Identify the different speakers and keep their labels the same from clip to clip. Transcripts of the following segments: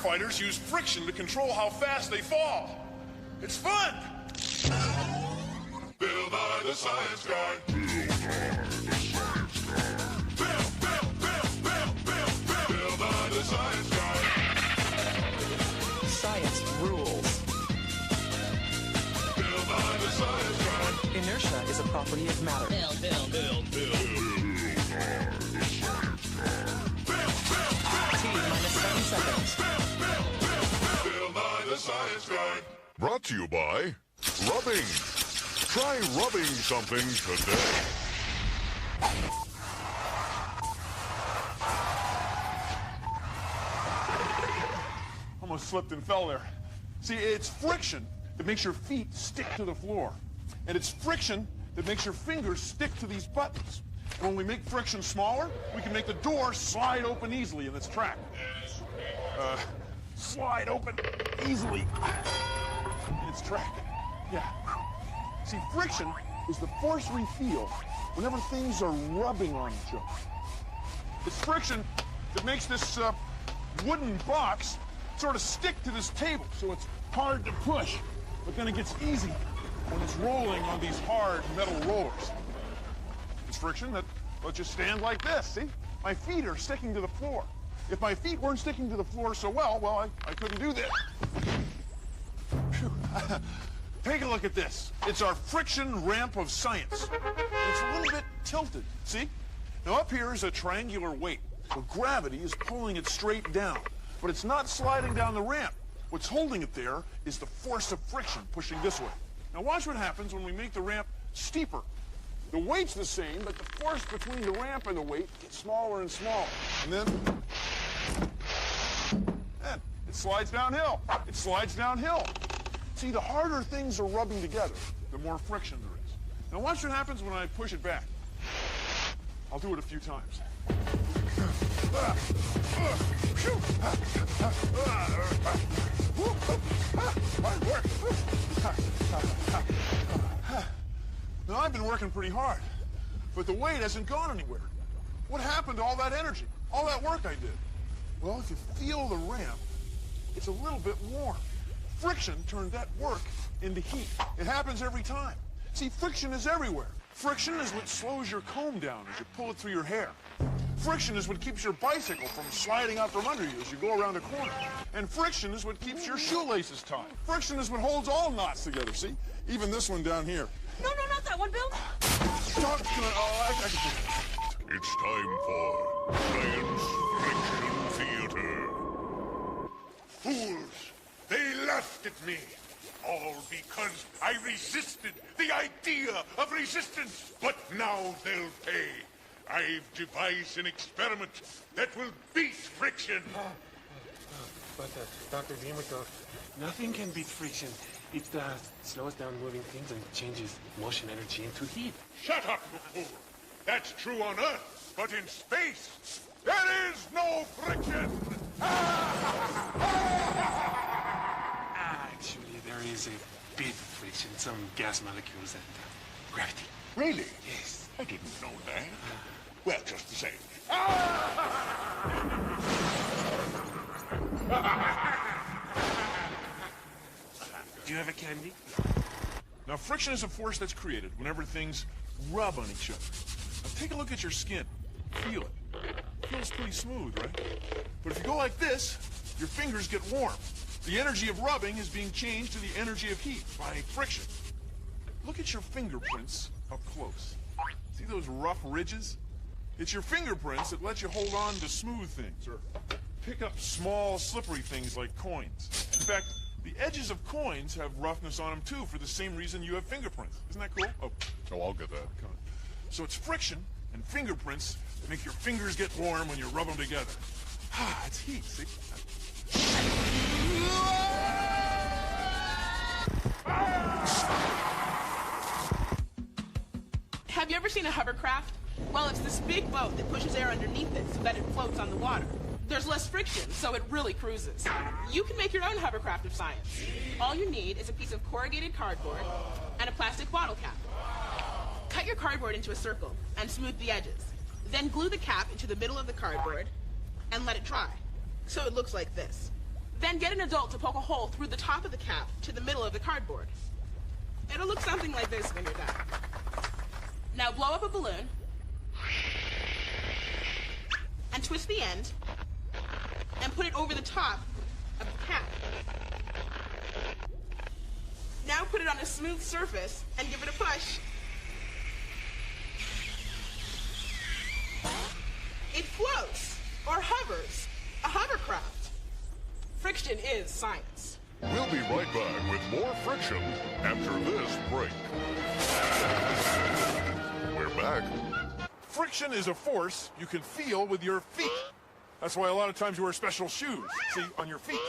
Speaker 1: firefighters use friction to control how fast they fall. It's fun! Build by the science guy. Build by the science guy.
Speaker 2: Science rules.
Speaker 1: Build by the science guy.
Speaker 2: Inertia is a property of matter.
Speaker 1: Build.
Speaker 2: T-minus 7 seconds.
Speaker 1: Build by the science guy.
Speaker 3: Brought to you by rubbing. Try rubbing something today.
Speaker 1: Almost slipped and fell there. See, it's friction that makes your feet stick to the floor. And it's friction that makes your fingers stick to these buttons. And when we make friction smaller, we can make the door slide open easily in its track. Slide open easily in its track. Yeah. See, friction is the force we feel whenever things are rubbing on each other. It's friction that makes this wooden box sort of stick to this table, so it's hard to push, but then it gets easy when it's rolling on these hard metal rollers. It's friction that lets you stand like this, see? My feet are sticking to the floor. If my feet weren't sticking to the floor so well, I couldn't do this. Phew. Take a look at this. It's our friction ramp of science. It's a little bit tilted, see? Now up here is a triangular weight. So gravity is pulling it straight down, but it's not sliding down the ramp. What's holding it there is the force of friction pushing this way. Now watch what happens when we make the ramp steeper. The weight's the same, but the force between the ramp and the weight gets smaller and smaller. And then it slides downhill. It slides downhill. See, the harder things are rubbing together, the more friction there is. Now watch what happens when I push it back. I'll do it a few times. Now, I've been working pretty hard, but the weight hasn't gone anywhere. What happened to all that energy, all that work I did? Well, if you feel the ramp, it's a little bit warm. Friction turned that work into heat. It happens every time. See, friction is everywhere. Friction is what slows your comb down as you pull it through your hair. Friction is what keeps your bicycle from sliding out from under you as you go around a corner. And friction is what keeps your shoelaces tied. Friction is what holds all knots together, see? Even this one down here.
Speaker 4: No, not that one, Bill.
Speaker 1: I can do it.
Speaker 3: It's time for Science Friction Theater.
Speaker 5: Fools! They laughed at me. All because I resisted the idea of resistance. But now they'll pay. I've devised an experiment that will beat friction.
Speaker 6: But, Dr. Dimitov, nothing can beat friction. It slows down moving things and changes motion energy into heat.
Speaker 5: Shut up, you fool. That's true on Earth, but in space, there is no friction.
Speaker 6: Actually, there is a bit of friction, some gas molecules and gravity.
Speaker 5: Really?
Speaker 6: Yes.
Speaker 5: I didn't know that. Well, just the same.
Speaker 6: Do you have a candy?
Speaker 1: Now, friction is a force that's created whenever things rub on each other. Now, take a look at your skin. Feel it. Feels pretty smooth, right? But if you go like this, your fingers get warm. The energy of rubbing is being changed to the energy of heat by friction. Look at your fingerprints up close. See those rough ridges? It's your fingerprints that let you hold on to smooth things or pick up small, slippery things like coins. In fact, the edges of coins have roughness on them, too, for the same reason you have fingerprints. Isn't that cool? Oh, I'll get that. Come on. So it's friction and fingerprints that make your fingers get warm when you rub them together. Ah, it's heat, see?
Speaker 4: Have you ever seen a hovercraft? Well, it's this big boat that pushes air underneath it so that it floats on the water. There's less friction, so it really cruises. You can make your own hovercraft of science. All you need is a piece of corrugated cardboard and a plastic bottle cap. Cut your cardboard into a circle and smooth the edges. Then glue the cap into the middle of the cardboard and let it dry. So it looks like this. Then get an adult to poke a hole through the top of the cap to the middle of the cardboard. It'll look something like this when you're done. Now blow up a balloon and twist the end and put it over the top of the cap. Now put it on a smooth surface and give it a push. It floats or hovers, a hovercraft. Friction is science.
Speaker 3: We'll be right back with more friction after this break. We're back.
Speaker 1: Friction is a force you can feel with your feet. That's why a lot of times you wear special shoes. See, on your feet.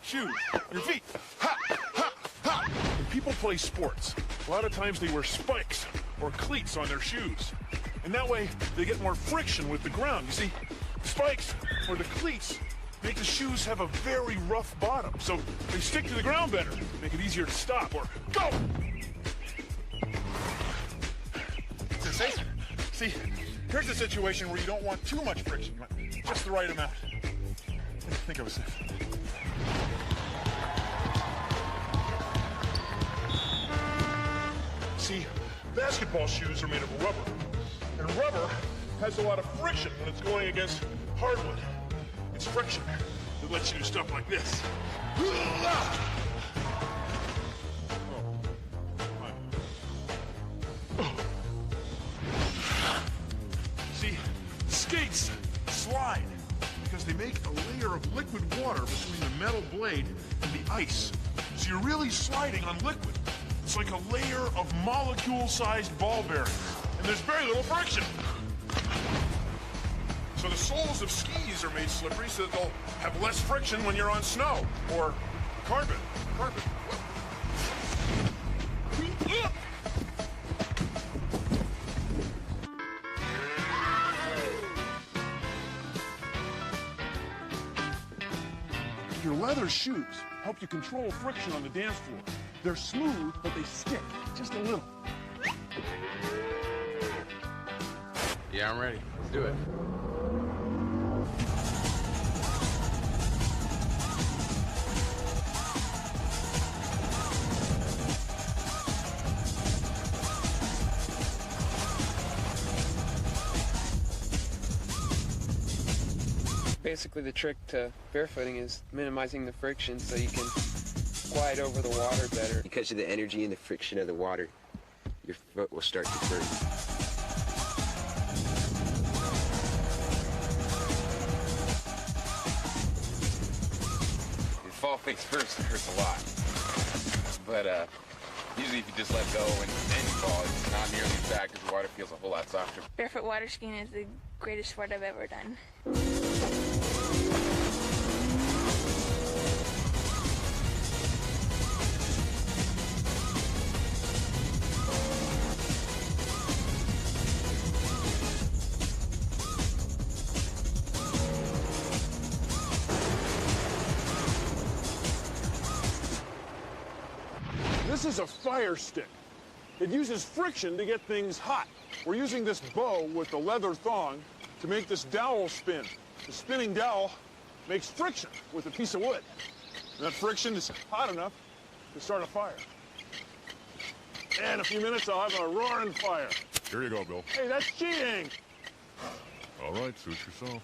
Speaker 1: Shoes. Your feet. Ha! Ha! Ha! When people play sports, a lot of times they wear spikes or cleats on their shoes. And that way, they get more friction with the ground. You see, the spikes or the cleats make the shoes have a very rough bottom. So they stick to the ground better, make it easier to stop or go! Sensation. See, here's a situation where you don't want too much friction. You want just the right amount. Think of a sniff. See, basketball shoes are made of rubber. And rubber has a lot of friction when it's going against hardwood. It's friction that lets you do stuff like this. See, skates slide because they make a layer of liquid water between the metal blade and the ice. So you're really sliding on liquid. It's like a layer of molecule-sized ball bearings. And there's very little friction. So the soles of skis are made slippery so that they'll have less friction when you're on snow or carpet. Your leather shoes help you control friction on the dance floor. They're smooth, but they stick just a little.
Speaker 7: Yeah, I'm ready. Let's do it.
Speaker 8: Basically, the trick to barefooting is minimizing the friction so you can glide over the water better.
Speaker 9: Because of the energy and the friction of the water, your foot will start to burn.
Speaker 7: The fall face first hurts a lot. But usually if you just let go and then you fall, it's not nearly as bad because the water feels a whole lot softer.
Speaker 10: Barefoot water skiing is the greatest sport I've ever done.
Speaker 1: This is a fire stick. It uses friction to get things hot. We're using this bow with the leather thong to make this dowel spin. The spinning dowel makes friction with a piece of wood. And that friction is hot enough to start a fire. And in a few minutes, I'll have a roaring fire.
Speaker 3: Here you go, Bill.
Speaker 1: Hey, that's cheating.
Speaker 3: All right, suit yourself.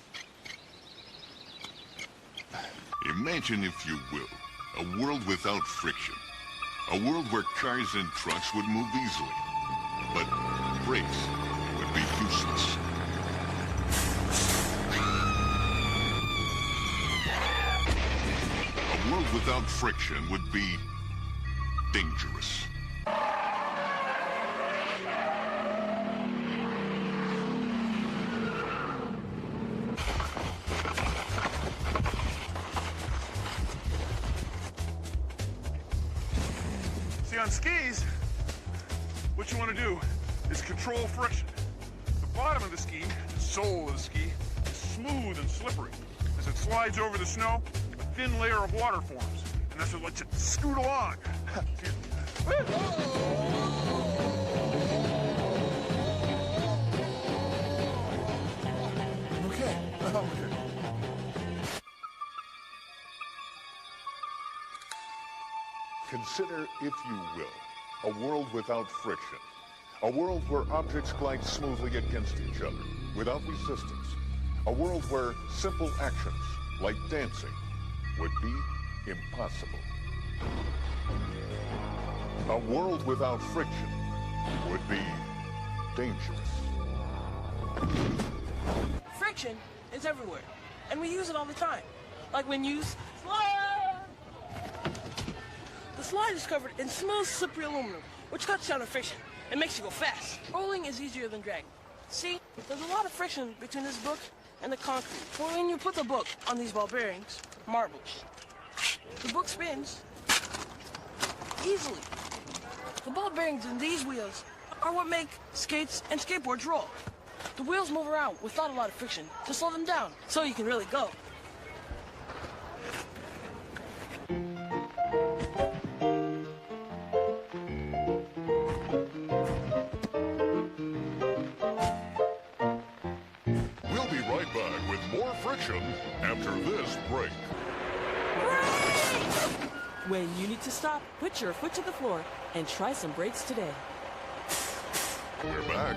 Speaker 5: Imagine, if you will, a world without friction. A world where cars and trucks would move easily. But brakes would be useless. A world without friction would be dangerous.
Speaker 1: See, on skis, what you want to do is control friction. The bottom of the ski, the sole of the ski, is smooth and slippery. As it slides over the snow, a thin layer of water forms, and that's what lets it scoot along. Okay.
Speaker 3: Consider, if you will, a world without friction. A world where objects glide smoothly against each other, without resistance. A world where simple actions, like dancing, would be impossible. A world without friction would be dangerous.
Speaker 11: Friction is everywhere, and we use it all the time. Like when you slide. The slide is covered in smooth, slippery aluminum, which cuts down on friction and makes you go fast. Rolling is easier than dragging. See, there's a lot of friction between this book and the concrete. For when you put the book on these ball bearings, marbles, the book spins easily. The ball bearings in these wheels are what make skates and skateboards roll. The wheels move around without a lot of friction to slow them down so you can really go.
Speaker 3: We'll be right back with more friction after this break.
Speaker 12: When you need to stop, put your foot to the floor and try some brakes today.
Speaker 3: We're back.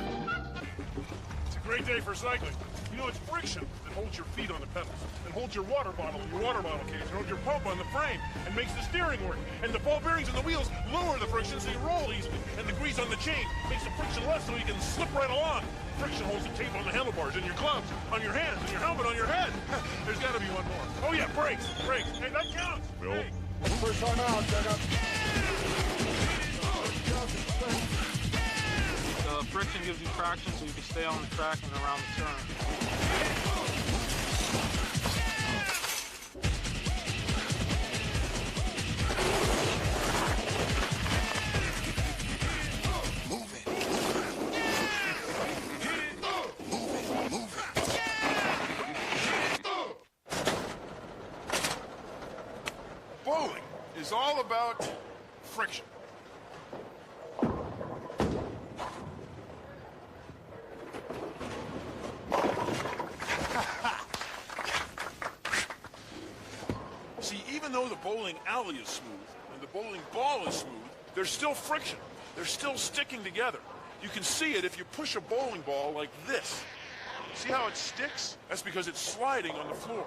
Speaker 1: It's a great day for cycling. You know, it's friction that holds your feet on the pedals, and holds your water bottle in your water bottle case, and holds your pump on the frame, and makes the steering work. And the ball bearings in the wheels lower the friction so you roll easily. And the grease on the chain makes the friction less so you can slip right along. Friction holds the tape on the handlebars, in your gloves, on your hands, and your helmet on your head. There's got to be one more. Oh yeah, brakes. Hey, that counts.
Speaker 3: Bill.
Speaker 1: Hey.
Speaker 13: First time out, Jacob.
Speaker 14: The friction gives you traction so you can stay on the track and around the turn.
Speaker 1: Bowling is all about friction. See, even though the bowling alley is smooth and the bowling ball is smooth, there's still friction. They're still sticking together. You can see it if you push a bowling ball like this. See how it sticks? That's because it's sliding on the floor.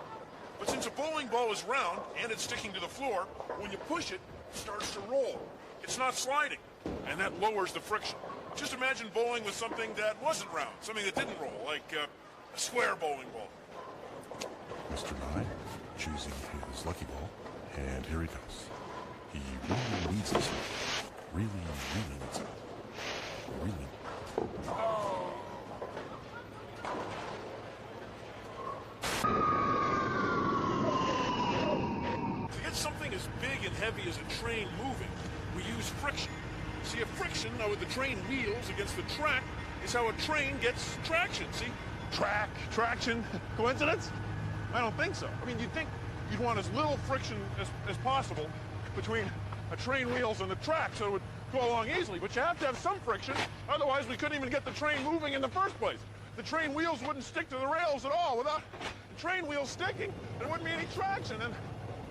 Speaker 1: But since a bowling ball is round and it's sticking to the floor, when you push it, it starts to roll. It's not sliding, and that lowers the friction. Just imagine bowling with something that wasn't round, something that didn't roll, like a square bowling ball.
Speaker 3: Mr. Nye, choosing his lucky ball, and here he goes. He really needs this one. Really needs it. Really.
Speaker 1: To get something as big and heavy as a train moving, we use friction. See, a friction with the train wheels against the track is how a train gets traction, see? Traction, coincidence? I don't think so. I mean, you'd think you'd want as little friction as possible between a train wheels and the track so it would go along easily, but you have to have some friction, otherwise we couldn't even get the train moving in the first place. The train wheels wouldn't stick to the rails at all. Without the train wheels sticking, there wouldn't be any traction, and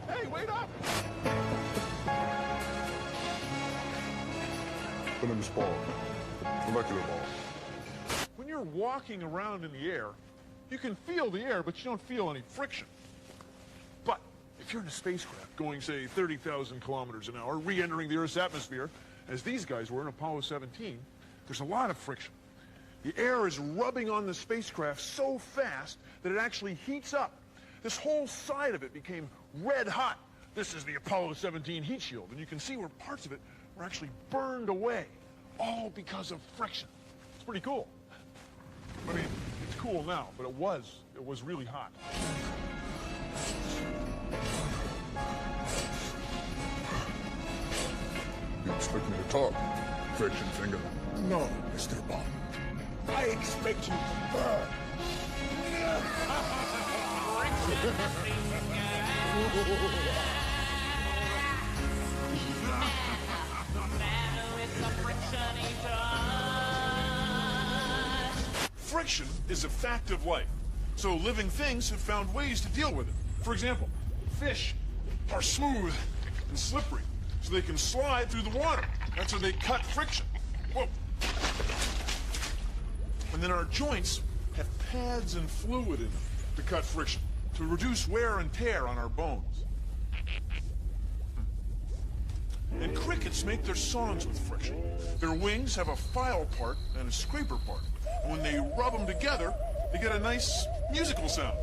Speaker 1: hey, wait up!
Speaker 3: Venomous ball. Molecular ball.
Speaker 1: When you're walking around in the air, you can feel the air, but you don't feel any friction. But if you're in a spacecraft going, say, 30,000 kilometers an hour, re-entering the Earth's atmosphere, as these guys were in Apollo 17, there's a lot of friction. The air is rubbing on the spacecraft so fast that it actually heats up. This whole side of it became red hot. This is the Apollo 17 heat shield, and you can see where parts of it were actually burned away, all because of friction. It's pretty cool. I mean, it's cool now, but it was really hot.
Speaker 3: You expect me to talk, friction finger?
Speaker 13: No, Mr. Bond. I expect you to burn.
Speaker 1: Friction is a fact of life, so living things have found ways to deal with it. For example, fish are smooth and slippery, so they can slide through the water. That's how they cut friction. Whoa. And then our joints have pads and fluid in them to cut friction, to reduce wear and tear on our bones. And crickets make their songs with friction. Their wings have a file part and a scraper part. And when they rub them together, they get a nice musical sound.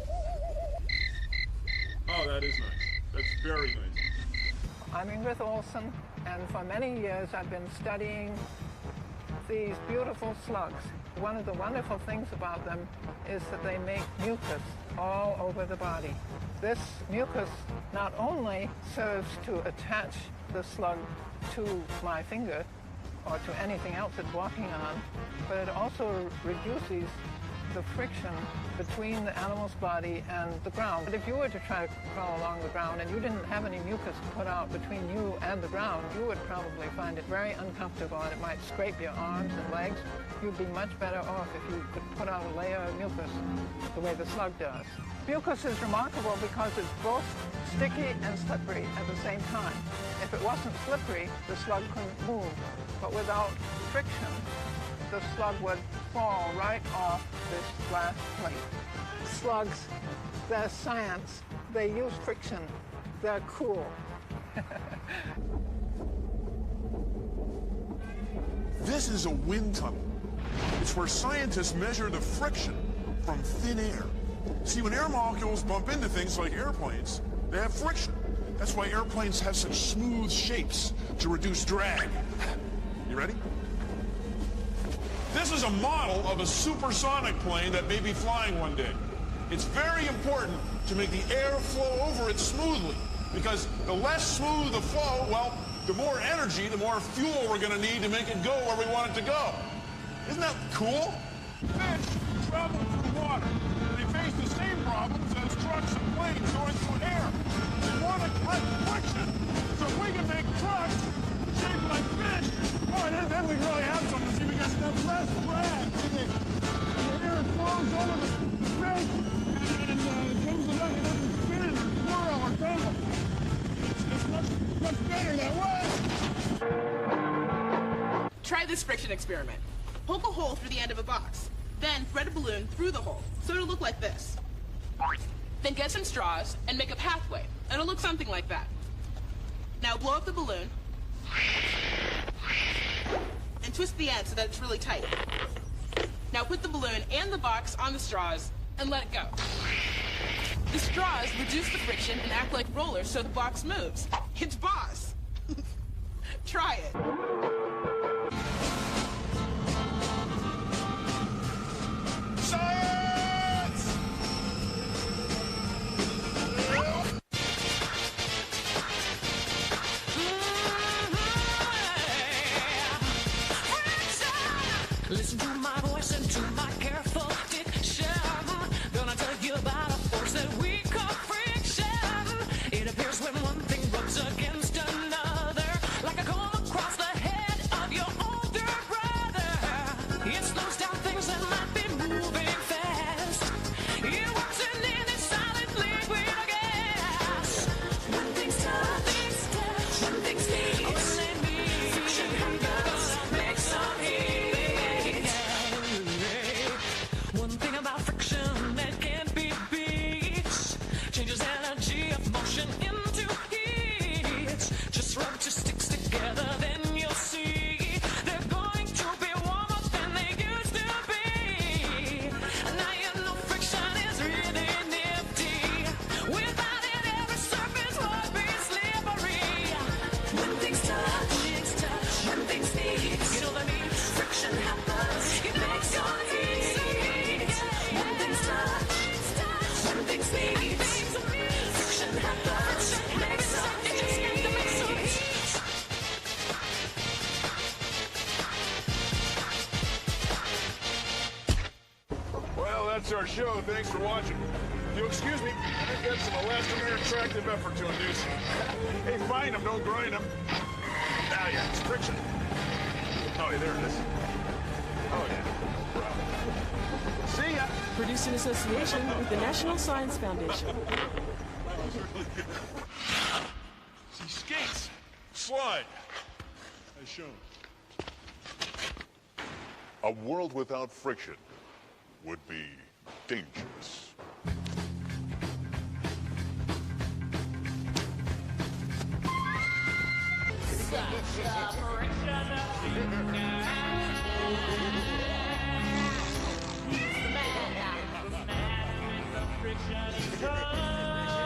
Speaker 1: Oh, that is nice. That's very nice.
Speaker 15: I'm Ingrid Olson, and for many years I've been studying these beautiful slugs. One of the wonderful things about them is that they make mucus all over the body. This mucus not only serves to attach the slug to my finger or to anything else it's walking on, but it also reduces the friction between the animal's body and the ground. But if you were to try to crawl along the ground and you didn't have any mucus put out between you and the ground, you would probably find it very uncomfortable and it might scrape your arms and legs. You'd be much better off if you could put out a layer of mucus the way the slug does. Mucus is remarkable because it's both sticky and slippery at the same time. If it wasn't slippery, the slug couldn't move. But without friction, the slug would fall right off this glass plate. Slugs, they're science. They use friction. They're cool.
Speaker 1: This is a wind tunnel. It's where scientists measure the friction from thin air. See, when air molecules bump into things like airplanes, they have friction. That's why airplanes have such smooth shapes, to reduce drag. You ready? This is a model of a supersonic plane that may be flying one day. It's very important to make the air flow over it smoothly, because the less smooth the flow, well, the more energy, the more fuel we're going to need to make it go where we want it to go. Isn't that cool? Fish travel through water. They face the same problems as trucks and planes going through air. They want to collect friction, so if we can make trucks shaped like fish, boy, then we really have something. See, we got enough less drag. The air flows over the fish, and it comes to that, it doesn't spin or swirl or tumble. It's much better that way.
Speaker 4: Try this friction experiment. Poke a hole through the end of a box. Then thread a balloon through the hole, so it'll look like this. Then get some straws and make a pathway. It'll look something like that. Now blow up the balloon and twist the end so that it's really tight. Now put the balloon and the box on the straws and let it go. The straws reduce the friction and act like rollers so the box moves. It's boss. Try it.
Speaker 1: Science!
Speaker 16: Listen to my voice and to my careful diction. Gonna tell you about a force that we call friction. It appears when one thing rubs against another, like a comb across the head of your older brother. It slows down things that might be moving fast. It works in any solid liquid or gas. When things touch, when things meet, friction happens, makes some heat. One thing about friction that can't be beat changes energy of motion into heat. Just rub two sticks together, then you'll see they're going to be warmer than they used to be. Now you know friction is really nifty. Without it, every surface would be slippery. When things touch, when things meet, you know what I mean? Friction happens, it makes your heat. When things touch, when things meet, friction happens, makes your heat.
Speaker 1: Well, that's our show. Thanks for watching. If you'll excuse me, I've got some elastomeric tractive effort to induce. Hey, find them, don't grind them. Ah, yeah, it's friction. Oh, yeah, there it is. Oh, yeah. See ya.
Speaker 12: Produced in association with the National Science Foundation.
Speaker 1: See, skates.
Speaker 5: slide, as shown.
Speaker 3: A world without friction would be dangerous.
Speaker 16: Friction is